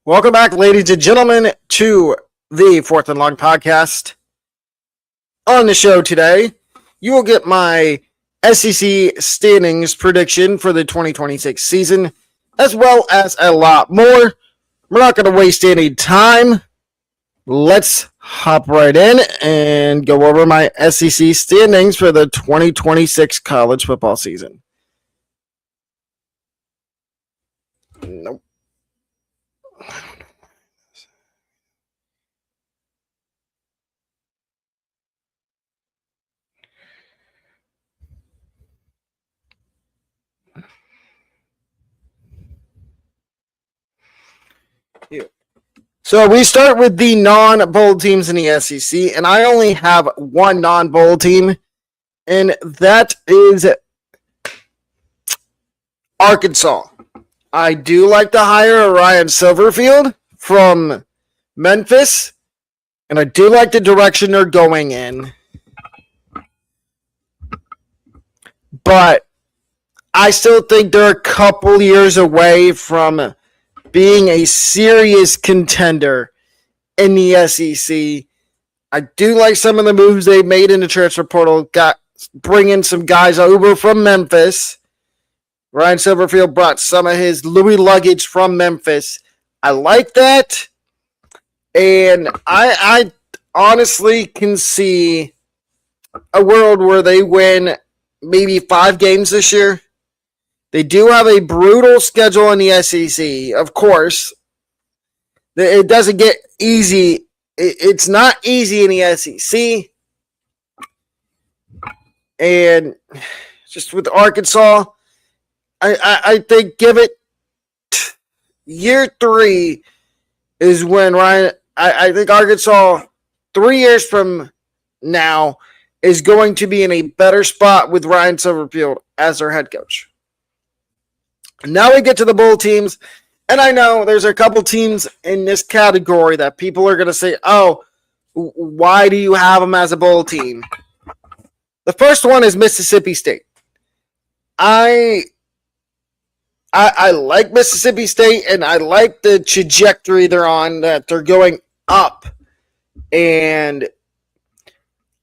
Welcome back, ladies and gentlemen, to the Fourth and Long podcast. On the show today, you will get my SEC standings prediction for the 2026 season, as well as a lot more. We're not going to waste any time. Let's hop right in and go over my SEC standings for the 2026 college football season. Nope. So we start with the non-bowl teams in the SEC, and I only have one non-bowl team, and that is Arkansas. I do like to hire Ryan Silverfield from Memphis, and I do like the direction they're going in. But I still think they're a couple years away from being a serious contender in the SEC. I do like some of the moves they made in the transfer portal, bringing some guys over from Memphis. Ryan Silverfield brought some of his Louis luggage from Memphis. I like that. And I honestly can see a world where they win maybe 5 games this year. They do have a brutal schedule in the SEC, of course. It doesn't get easy. It's not easy in the SEC. And just with Arkansas, I think give it year 3 is when Ryan. I think Arkansas 3 years from now is going to be in a better spot with Ryan Silverfield as their head coach. Now we get to the bowl teams, and I know there's a couple teams in this category that people are going to say, oh, why do you have them as a bowl team? The first one is Mississippi State. I like Mississippi State, and I like the trajectory they're on, that they're going up. And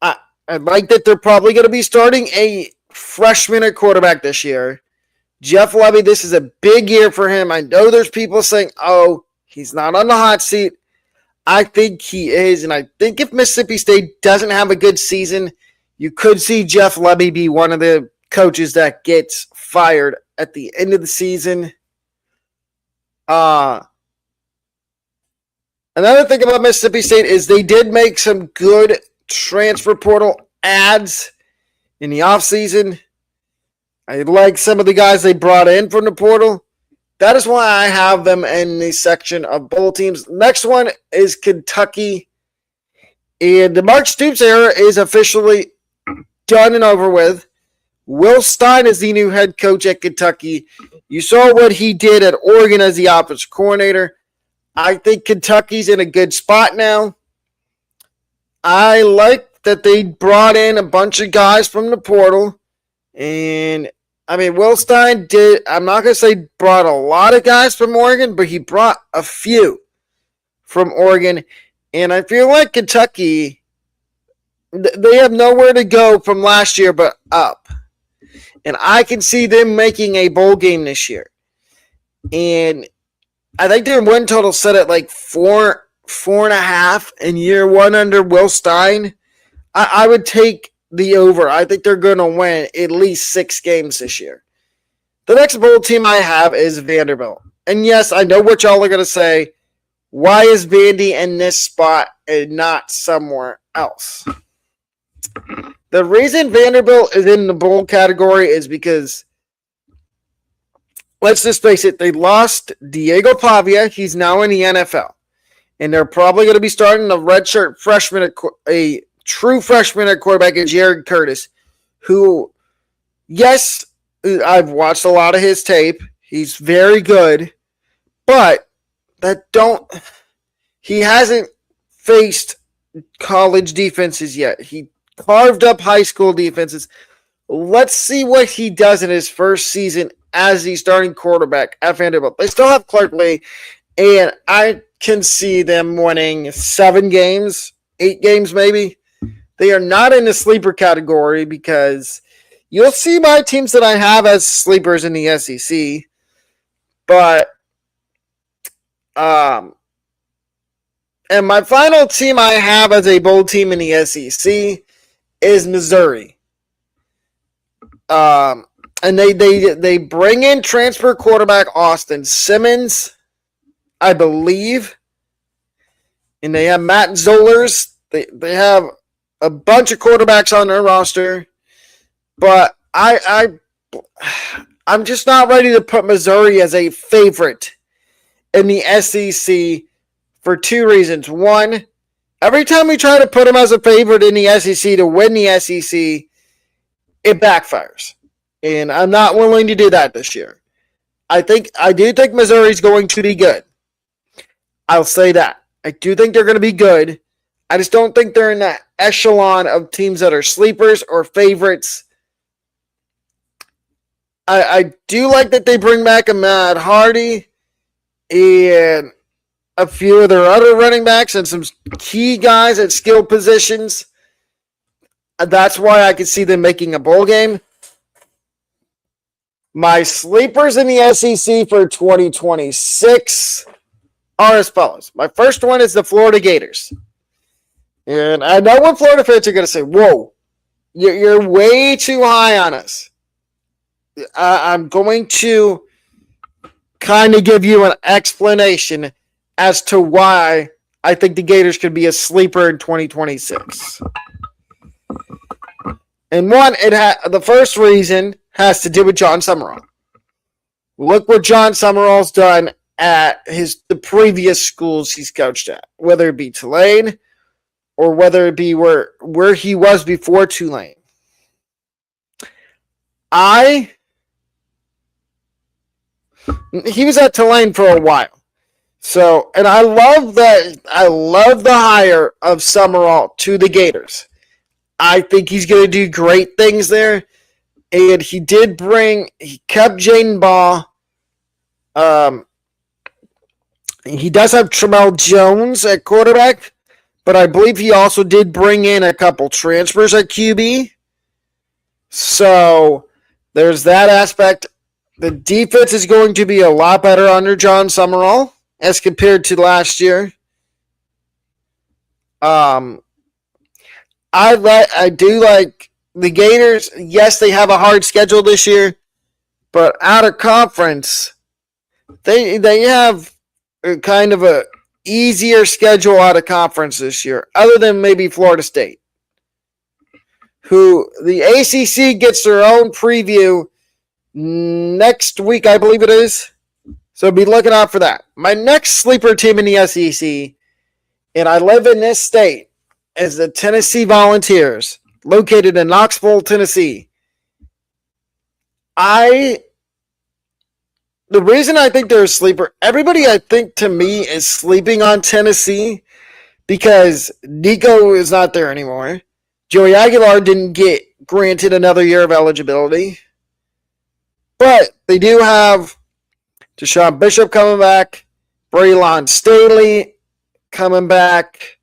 I like that they're probably going to be starting a freshman at quarterback this year. Jeff Lebby, this is a big year for him. I know there's people saying, oh, he's not on the hot seat. I think he is, and I think if Mississippi State doesn't have a good season, you could see Jeff Lebby be one of the coaches that gets fired at the end of the season. Another thing about Mississippi State is they did make some good transfer portal ads in the offseason. I like some of the guys they brought in from the portal. That is why I have them in the section of bowl teams. Next one is Kentucky. And the Mark Stoops era is officially done and over with. Will Stein is the new head coach at Kentucky. You saw what he did at Oregon as the offensive coordinator. I think Kentucky's in a good spot now. I like that they brought in a bunch of guys from the portal. And I mean, Will Stein did, I'm not going to say brought a lot of guys from Oregon, but he brought a few from Oregon. And I feel like Kentucky, they have nowhere to go from last year but up. And I can see them making a bowl game this year. And I think their win total set at like 4.5 in year 1 under Will Stein. I would take the over. I think they're going to win at least 6 games this year. The next bowl team I have is Vanderbilt. And yes, I know what y'all are going to say. Why is Vandy in this spot and not somewhere else? The reason Vanderbilt is in the bowl category is because, let's just face it, they lost Diego Pavia. He's now in the NFL. And they're probably going to be starting a redshirt freshman, a true freshman at quarterback, is Jared Curtis, who, yes, I've watched a lot of his tape. He's very good, but he hasn't faced college defenses yet. He carved up high school defenses. Let's see what he does in his first season as the starting quarterback at Vanderbilt. They still have Clark Lee, And I can see them winning 7 games, 8 games maybe. They are not in the sleeper category because you'll see my teams that I have as sleepers in the SEC. But, and my final team I have as a bowl team in the SEC is Missouri. And they bring in transfer quarterback Austin Simmons, I believe. And they have Matt Zollers. They have a bunch of quarterbacks on their roster. But I'm just not ready to put Missouri as a favorite in the SEC for 2 reasons. One, every time we try to put them as a favorite in the SEC to win the SEC, it backfires. And I'm not willing to do that this year. I do think Missouri's going to be good. I'll say that. I do think they're going to be good. I just don't think they're in that echelon of teams that are sleepers or favorites. I do like that they bring back a Matt Hardy and a few of their other running backs and some key guys at skill positions. That's why I could see them making a bowl game. My sleepers in the SEC for 2026 are as follows. My first one is the Florida Gators. And I know what Florida fans are going to say, whoa, you're way too high on us. I'm going to kind of give you an explanation as to why I think the Gators could be a sleeper in 2026. And one, the first reason has to do with John Summerall. Look what John Summerall's done at the previous schools he's coached at, whether it be Tulane or whether it be where he was before Tulane. He was at Tulane for a while. So, and I love the hire of Summerall to the Gators. I think he's going to do great things there. And he kept Jaden Ball. He does have Tramel Jones at quarterback, but I believe he also did bring in a couple transfers at QB. So there's that aspect. The defense is going to be a lot better under John Summerall as compared to last year. I do like the Gators. Yes, they have a hard schedule this year, but out of conference, they have kind of a easier schedule out of conference this year, other than maybe Florida State, who the ACC gets their own preview next week, I believe it is. So be looking out for that. My next sleeper team in the SEC, and I live in this state, is the Tennessee Volunteers, located in Knoxville, Tennessee. The reason I think they're a sleeper, everybody I think to me is sleeping on Tennessee because Nico is not there anymore. Joey Aguilar didn't get granted another year of eligibility. But they do have Deshaun Bishop coming back, Braylon Staley coming back,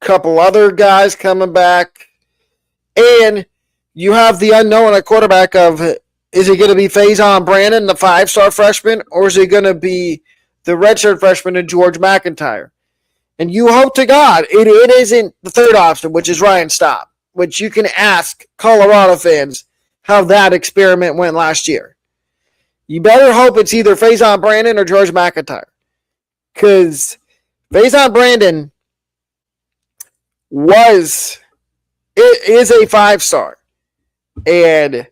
a couple other guys coming back, and you have the unknown at quarterback of, is it going to be Faison Brandon, the 5-star freshman, or is it going to be the redshirt freshman in George McIntyre? And you hope to God it isn't the third option, which is Ryan Staub, which you can ask Colorado fans how that experiment went last year. You better hope it's either Faison Brandon or George McIntyre. Because Faison Brandon is a 5-star. And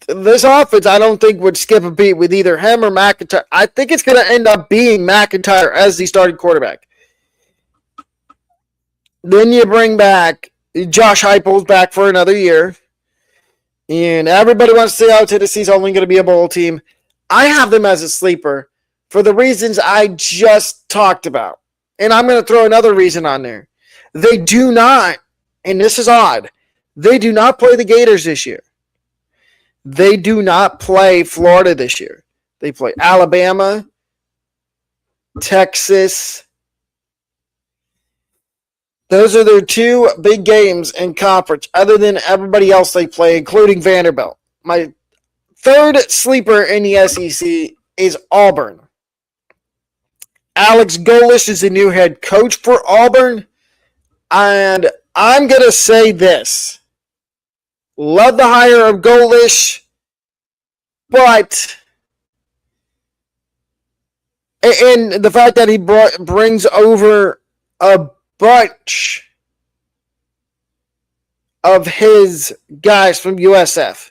this offense, I don't think would skip a beat with either him or McIntyre. I think it's going to end up being McIntyre as the starting quarterback. Then you bring back Josh Heupel's back for another year. And everybody wants to say, oh, Tennessee's only going to be a bowl team. I have them as a sleeper for the reasons I just talked about. And I'm going to throw another reason on there. They do not, and this is odd, they do not play the Gators this year. They do not play Florida this year. They play Alabama, Texas. Those are their two big games in conference, other than everybody else they play, including Vanderbilt. My third sleeper in the SEC is Auburn. Alex Golesh is the new head coach for Auburn. And I'm going to say this. Love the hire of Golesh, but and the fact that he brings over a bunch of his guys from USF.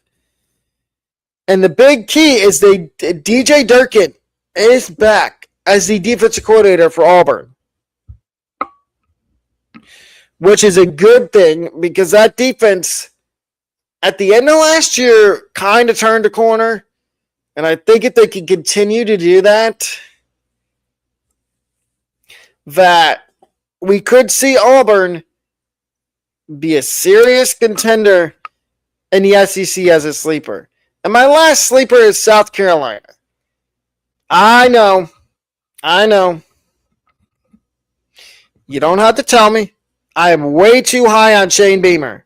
And the big key is DJ Durkin is back as the defensive coordinator for Auburn, which is a good thing because that defense at the end of last year kind of turned a corner. And I think if they can continue to do that we could see Auburn be a serious contender in the SEC as a sleeper. And my last sleeper is South Carolina. I know. You don't have to tell me. I am way too high on Shane Beamer.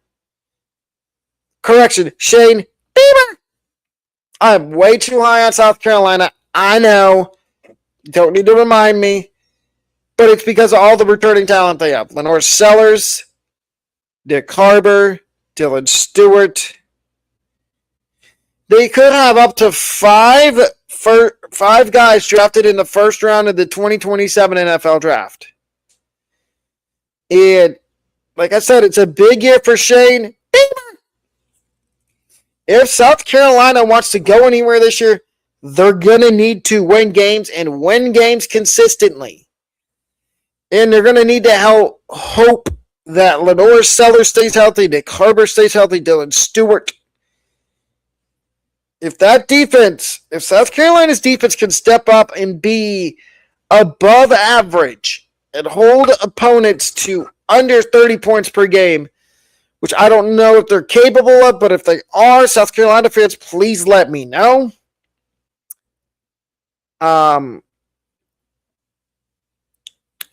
Correction, Shane Beamer. I'm way too high on South Carolina. I know. You don't need to remind me. But it's because of all the returning talent they have. Lenore Sellers, Dick Harbor, Dylan Stewart. They could have up to five guys drafted in the first round of the 2027 NFL draft. And like I said, it's a big year for Shane Beamer. If South Carolina wants to go anywhere this year, they're going to need to win games and win games consistently. And they're going to need to hope that Lenore Sellers stays healthy, Nick Harbor stays healthy, Dylan Stewart. If South Carolina's defense can step up and be above average and hold opponents to under 30 points per game, which I don't know if they're capable of, but if they are, South Carolina fans, please let me know.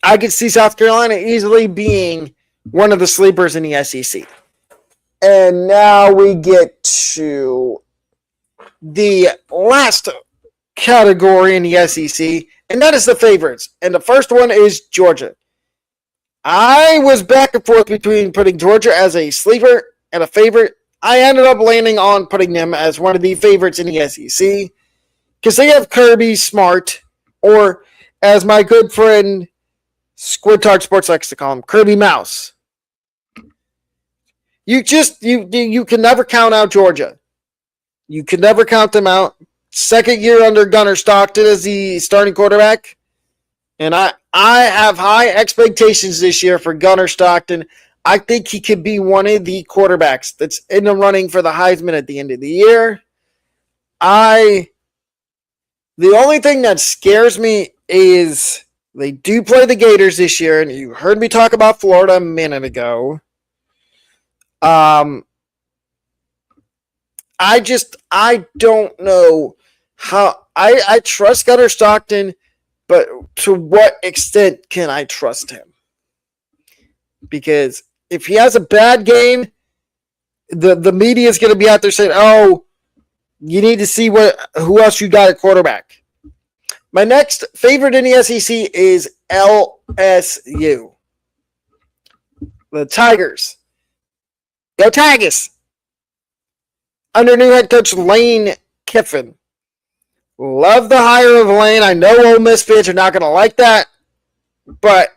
I could see South Carolina easily being one of the sleepers in the SEC. And now we get to the last category in the SEC, and that is the favorites. And the first one is Georgia. I was back and forth between putting Georgia as a sleeper and a favorite. I ended up landing on putting them as one of the favorites in the SEC because they have Kirby Smart, or as my good friend Squidtard Sports likes to call him, Kirby Mouse. You can never count out Georgia. You can never count them out. Second year under Gunnar Stockton as the starting quarterback. And I have high expectations this year for Gunnar Stockton. I think he could be one of the quarterbacks that's in the running for the Heisman at the end of the year. The only thing that scares me is they do play the Gators this year, and you heard me talk about Florida a minute ago. I don't know how I trust Gunnar Stockton, but to what extent can I trust him? Because if he has a bad game, the media is going to be out there saying, "Oh, you need to see who else you got at quarterback." My next favorite in the SEC is LSU. The Tigers. Go Tigers! Under new head coach Lane Kiffin. Love the hire of Lane. I know Ole Miss fans are not going to like that, but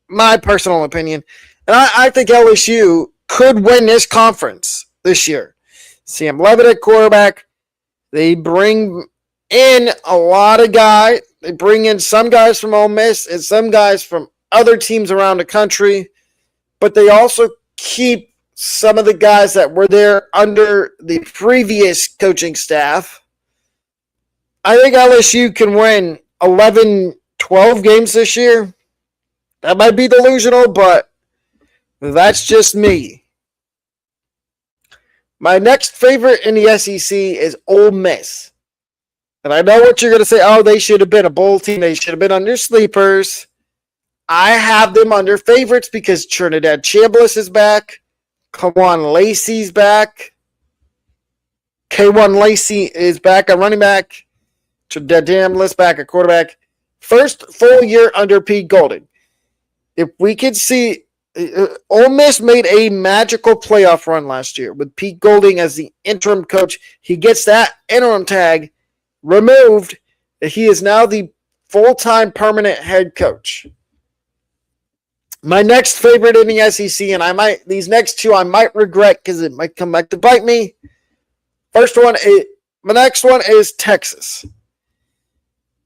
my personal opinion. And I think LSU could win this conference this year. Sam Levitt at quarterback. They bring in a lot of guys. They bring in some guys from Ole Miss and some guys from other teams around the country, but they also keep some of the guys that were there under the previous coaching staff. I think LSU can win 11, 12 games this year. That might be delusional, but that's just me. My next favorite in the SEC is Ole Miss. And I know what you're going to say. Oh, they should have been a bowl team. They should have been under sleepers. I have them under favorites because Trinidad Chambliss is back. Kawan Lacey's back. K1 Lacey is back at running back. Trinidad Chambliss back at quarterback. First full year under Pete Golding. If we could see, Ole Miss made a magical playoff run last year with Pete Golding as the interim coach. He gets that interim tag removed. He is now the full-time permanent head coach. My next favorite in the SEC, and these next two I might regret because it might come back to bite me. My next one is Texas.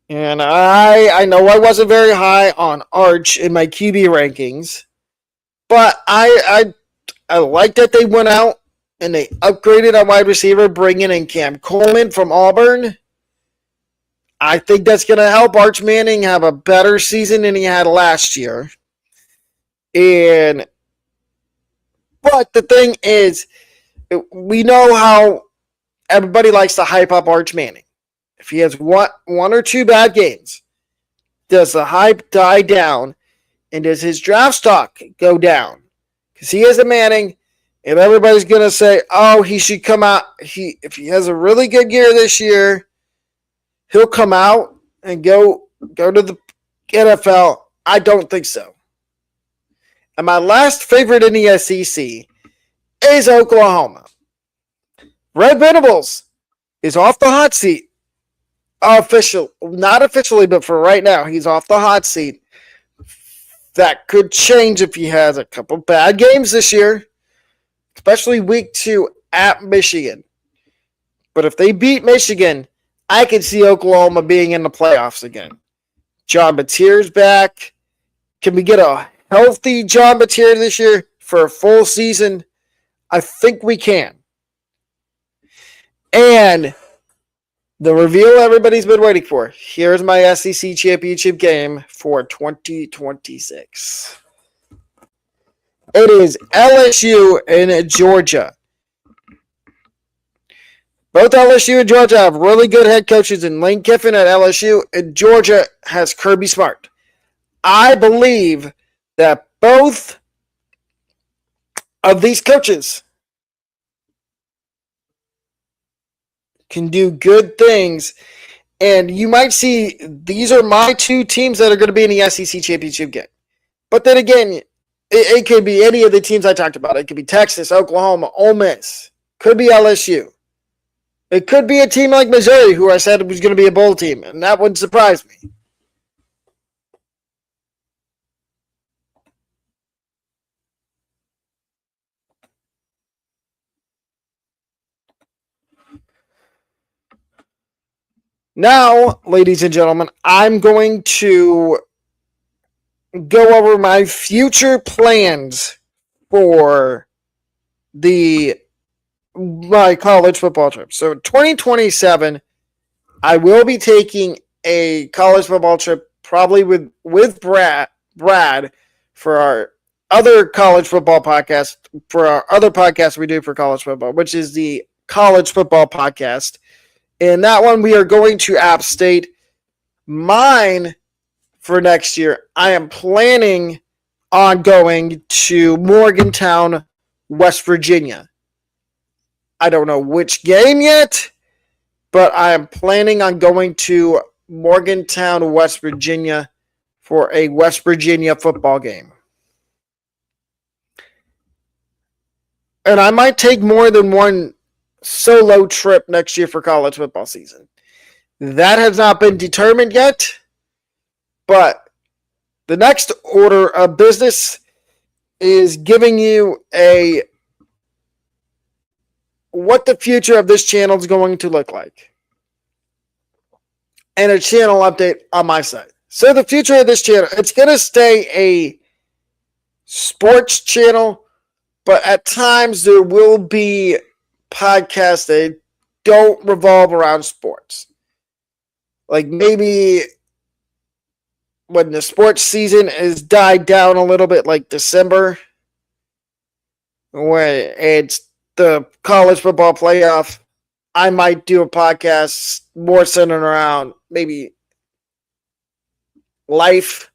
And I know I wasn't very high on Arch in my QB rankings, but I like that they went out and they upgraded a wide receiver, bringing in Cam Coleman from Auburn. I think that's going to help Arch Manning have a better season than he had last year. But the thing is, we know how everybody likes to hype up Arch Manning. If he has one or two bad games, does the hype die down and does his draft stock go down? Because he is a Manning, and everybody's going to say, oh, he should come out. If he has a really good year this year, he'll come out and go to the NFL. I don't think so. And my last favorite in the SEC is Oklahoma. Red Venables is off the hot seat. Not officially, but for right now, he's off the hot seat. That could change if he has a couple bad games this year, especially week 2 at Michigan. But if they beat Michigan, I could see Oklahoma being in the playoffs again. John Mateer's back. Can we get a healthy John Mateer this year for a full season? I think we can. And the reveal everybody's been waiting for. Here's my SEC championship game for 2026. It is LSU and Georgia. Both LSU and Georgia have really good head coaches in Lane Kiffin at LSU, and Georgia has Kirby Smart. I believe that both of these coaches can do good things, and you might see these are my two teams that are going to be in the SEC championship game. But then again, it could be any of the teams I talked about. It could be Texas, Oklahoma, Ole Miss. Could be LSU. It could be a team like Missouri, who I said was going to be a bowl team, and that wouldn't surprise me. Now, ladies and gentlemen, I'm going to go over my future plans for my college football trip. So 2027, I will be taking a college football trip, probably with Brad for our other college football podcast, for our other podcast we do for college football, which is the College Football Podcast. In that one, we are going to App State. Mine for next year, I am planning on going to Morgantown, West Virginia. I don't know which game yet, but I am planning on going to Morgantown, West Virginia for a West Virginia football game. And I might take more than one solo trip next year for college football season. That has not been determined yet, but the next order of business is giving you what the future of this channel is going to look like, and a channel update on my side. So the future of this channel, it's going to stay a sports channel, but at times there will be podcasts that don't revolve around sports. Like maybe when the sports season is died down a little bit, like December, when it's the college football playoff, I might do a podcast more centered around maybe life,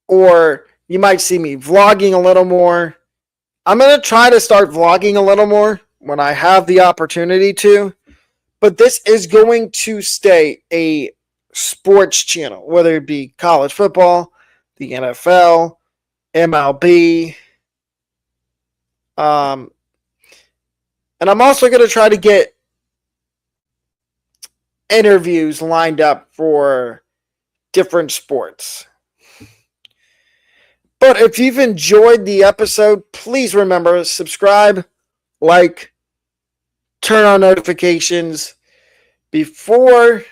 or you might see me vlogging a little more. I'm going to try to start vlogging a little more when I have the opportunity to, but this is going to stay a sports channel, whether it be college football, the NFL, MLB. And I'm also going to try to get interviews lined up for different sports. But if you've enjoyed the episode, please remember, subscribe, like, turn on notifications. Before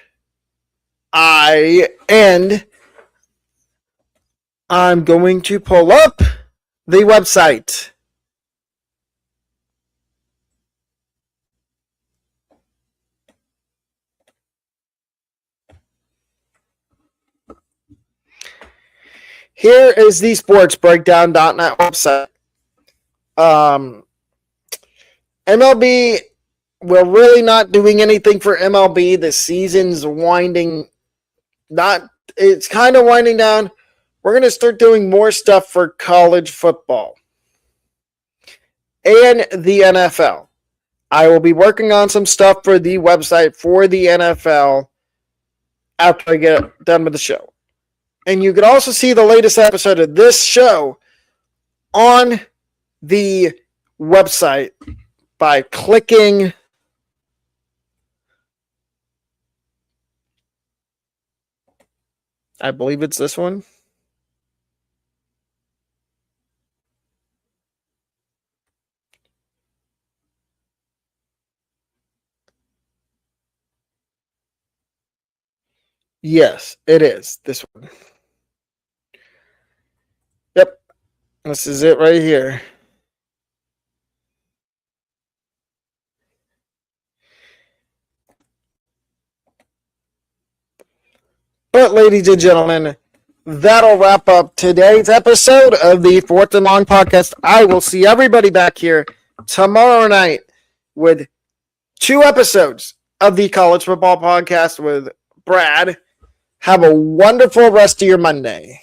I end, I'm going to pull up the website. Here is the sportsbreakdown.net website. MLB, we're really not doing anything for MLB. The season's it's kind of winding down. We're going to start doing more stuff for college football and the NFL. I will be working on some stuff for the website for the NFL after I get done with the show. And you can also see the latest episode of this show on the website by clicking I believe it's this one. Yes, it is this one. Yep. This is it right here. But ladies and gentlemen, that'll wrap up today's episode of the Fourth and Long podcast. I will see everybody back here tomorrow night with 2 episodes of the College Football Podcast with Brad. Have a wonderful rest of your Monday.